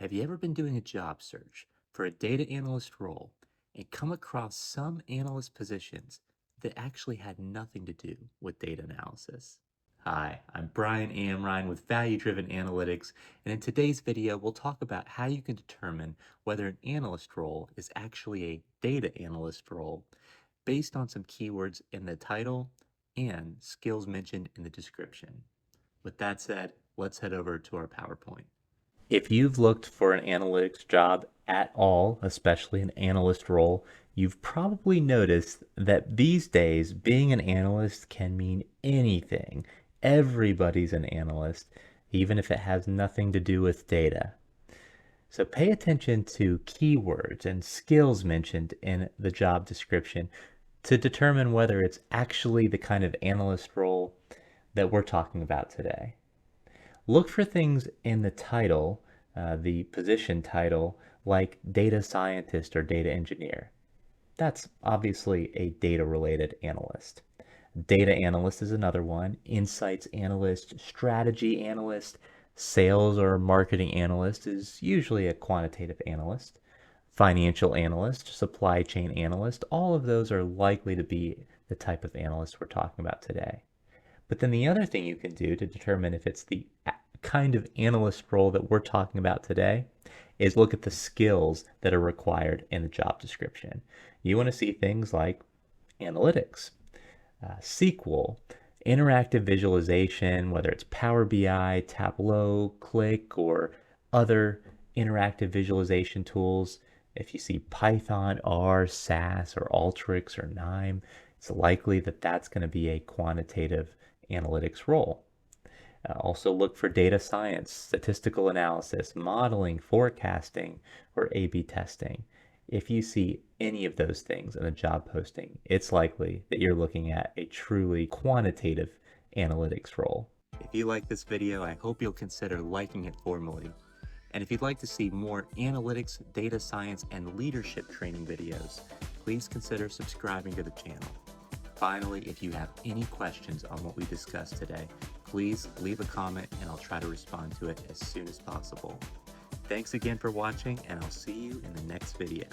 Have you ever been doing a job search for a data analyst role and come across some analyst positions that actually had nothing to do with data analysis? Hi, I'm Brian Amrine with Value Driven Analytics, and in today's video, we'll talk about how you can determine whether an analyst role is actually a data analyst role based on some keywords in the title and skills mentioned in the description. With that said, let's head over to our PowerPoint. If you've looked for an analytics job at all, especially an analyst role, you've probably noticed that these days being an analyst can mean anything. Everybody's an analyst, even if it has nothing to do with data. So pay attention to keywords and skills mentioned in the job description to determine whether it's actually the kind of analyst role that we're talking about today. Look for things in the title, the position title, like data scientist or data engineer. That's obviously a data related analyst. Data analyst is another one, insights analyst, strategy analyst, sales or marketing analyst is usually a quantitative analyst. Financial analyst, supply chain analyst, all of those are likely to be the type of analyst we're talking about today. But then the other thing you can do to determine if it's the kind of analyst role that we're talking about today is look at the skills that are required in the job description. You want to see things like analytics, SQL, interactive visualization, whether it's Power BI, Tableau, Click, or other interactive visualization tools. If you see Python, R, SAS, or Alteryx, or KNIME, it's likely that that's going to be a quantitative analytics role. Also look for data science, statistical analysis, modeling, forecasting, or A/B testing. If you see any of those things in a job posting, it's likely that you're looking at a truly quantitative analytics role. If you like this video, I hope you'll consider liking it formally. And if you'd like to see more analytics, data science, and leadership training videos, please consider subscribing to the channel. Finally, if you have any questions on what we discussed today, please leave a comment and I'll try to respond to it as soon as possible. Thanks again for watching, and I'll see you in the next video.